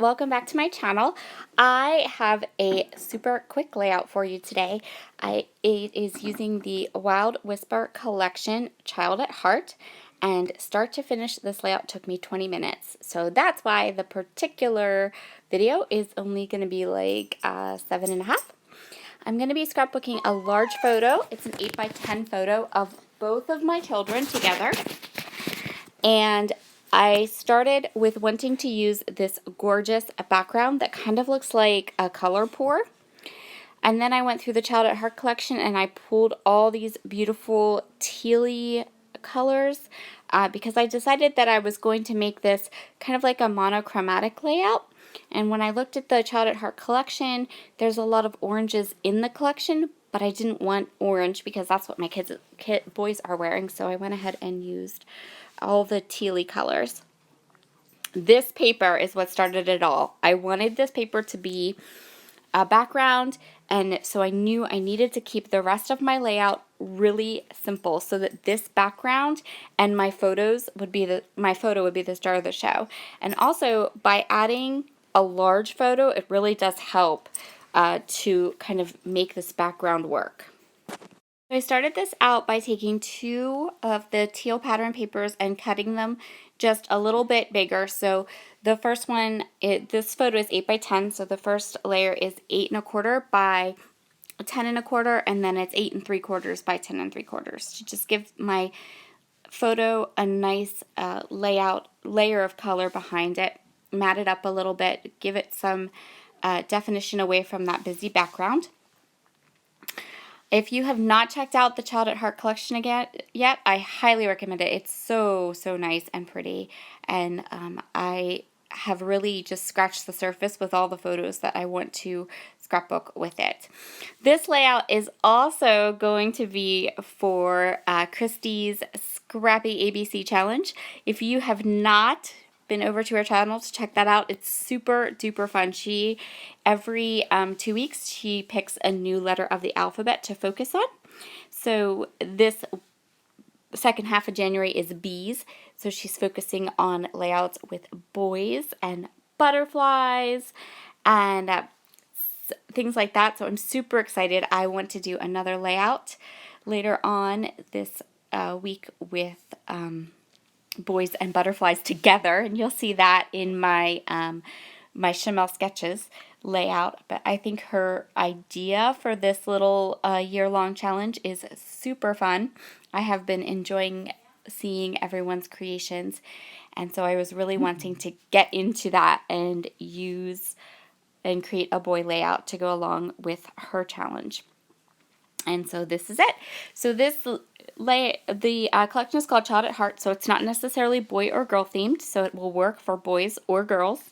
welcome back to my channel. I have a super quick layout for you today. It is using the Wild Whisper Collection Child at Heart, and start to finish this layout took me 20 minutes. So that's why the particular video is only going to be like 7.5. I'm going to be scrapbooking a large photo. It's an 8 by 10 photo of both of my children together. And I started with wanting to use this gorgeous background that kind of looks like a color pour. And then I went through the Child at Heart collection and I pulled all these beautiful tealy colors because I decided that I was going to make this kind of like a monochromatic layout. And when I looked at the Child at Heart collection, there's a lot of oranges in the collection, but I didn't want orange because that's what my boys are wearing. So I went ahead and used all the tealy colors. This paper is what started it all. I wanted this paper to be a background, and so I knew I needed to keep the rest of my layout really simple so that this background and my photo would be the star of the show. And also, by adding a large photo, it really does help to kind of make this background work. I started this out by taking 2 of the teal pattern papers and cutting them just a little bit bigger. So the first one, this photo is 8 by 10, so the first layer is 8 1/4 by 10 1/4, and then it's 8 3/4 by 10 3/4 to just give my photo a nice layer of color behind it, mat it up a little bit, give it some definition away from that busy background. If you have not checked out the Child at Heart collection yet, I highly recommend it. It's so nice and pretty, and I have really just scratched the surface with all the photos that I want to scrapbook with it. This layout is also going to be for Christy's Scrappy ABC Challenge. If you have not been over to her channel to check that out, it's super duper fun. She every 2 weeks she picks a new letter of the alphabet to focus on. So this second half of January is bees, so she's focusing on layouts with boys and butterflies and things like that. So I'm super excited. I want to do another layout later on this week with boys and butterflies together, and you'll see that in my my Chamel Sketches layout. But I think her idea for this little year-long challenge is super fun. I have been enjoying seeing everyone's creations, and so I was really wanting to get into that and use and create a boy layout to go along with her challenge. And so this is it. So the collection is called Child at Heart, so it's not necessarily boy or girl themed, so it will work for boys or girls.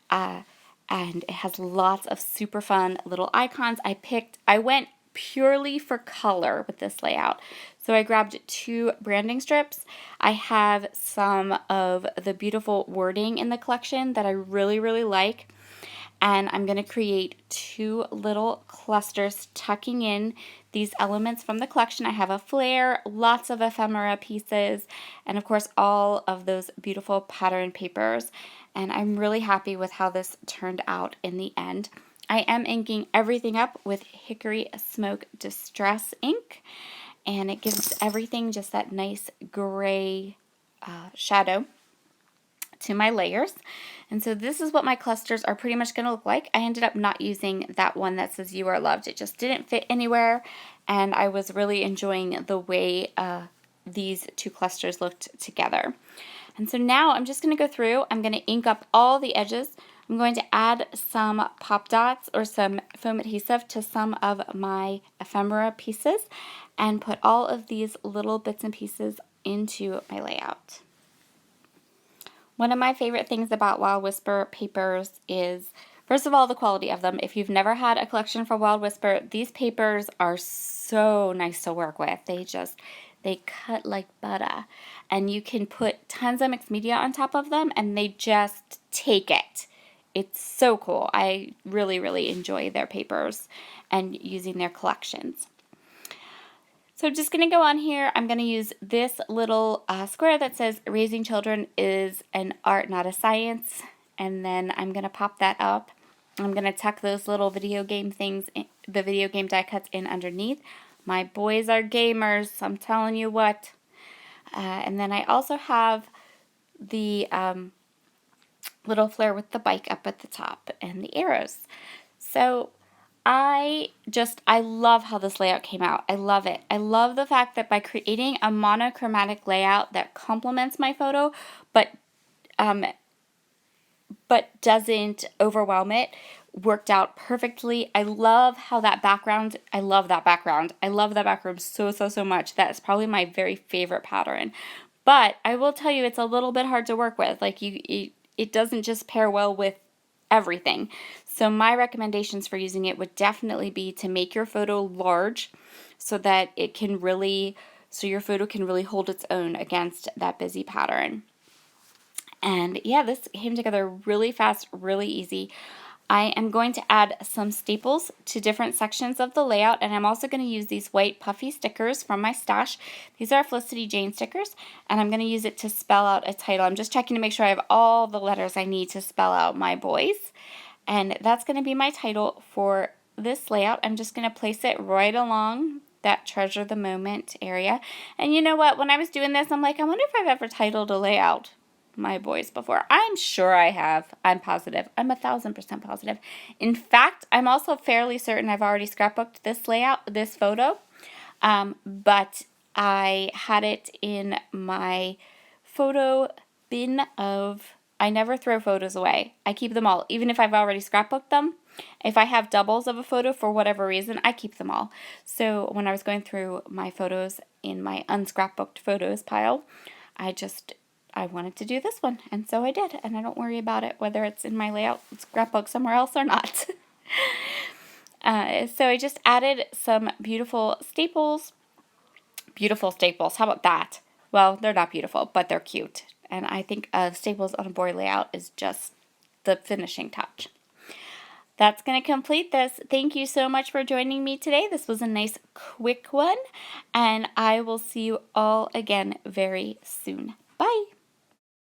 And it has lots of super fun little icons. I went purely for color with this layout. So I grabbed 2 branding strips. I have some of the beautiful wording in the collection that I really like. And I'm going to create 2 little clusters tucking in these elements from the collection. I have a flare, lots of ephemera pieces, and of course all of those beautiful pattern papers. And I'm really happy with how this turned out in the end. I am inking everything up with Hickory Smoke Distress ink, and it gives everything just that nice gray shadow to my layers. And so this is what my clusters are pretty much going to look like. I ended up not using that one that says "You Are Loved." It just didn't fit anywhere, and I was really enjoying the way these 2 clusters looked together. And so now I'm just going to go through, I'm going to ink up all the edges. I'm going to add some pop dots or some foam adhesive to some of my ephemera pieces and put all of these little bits and pieces into my layout. One of my favorite things about Wild Whisper papers is, first of all, the quality of them. If you've never had a collection for Wild Whisper, these papers are so nice to work with. They cut like butter, and you can put tons of mixed media on top of them, and they just take it. It's so cool. I really enjoy their papers and using their collections. So I'm just going to go on here. I'm going to use this little square that says "Raising children is an art, not a science." and then I'm going to pop that up. I'm going to tuck those little video game things, the video game die cuts in underneath. My boys are gamers, I'm telling you what. And then I also have the little flare with the bike up at the top and the arrows. So I love how this layout came out. I love it. I love the fact that by creating a monochromatic layout that complements my photo, but doesn't overwhelm it, worked out perfectly. I love how that background, I love that background. I love that background so much. That's probably my very favorite pattern. But I will tell you, it's a little bit hard to work with. Like it doesn't just pair well with everything. So my recommendations for using it would definitely be to make your photo large so that it can really, so your photo can really hold its own against that busy pattern. And yeah, this came together really fast, really easy. I am going to add some staples to different sections of the layout, and I'm also going to use these white puffy stickers from my stash. These are Felicity Jane stickers, and I'm going to use it to spell out a title. I'm just checking to make sure I have all the letters I need to spell out my boys, and that's going to be my title for this layout. I'm just going to place it right along that treasure the moment area. And you know what? When I was doing this, I'm like, I wonder if I've ever titled a layout my boys before. I'm sure I have. I'm positive. I'm 1,000% positive. In fact, I'm also fairly certain I've already scrapbooked this layout, this photo, but I had it in my photo bin of, I never throw photos away. I keep them all, even if I've already scrapbooked them. If I have doubles of a photo for whatever reason, I keep them all. So when I was going through my photos in my unscrapbooked photos pile, I wanted to do this one, and so I did, and I don't worry about it, whether it's in my layout scrapbook somewhere else or not. So I just added some beautiful staples. Beautiful staples, how about that? Well, they're not beautiful, but they're cute, and I think staples on a boy layout is just the finishing touch. That's going to complete this. Thank you so much for joining me today. This was a nice quick one, and I will see you all again very soon. Bye.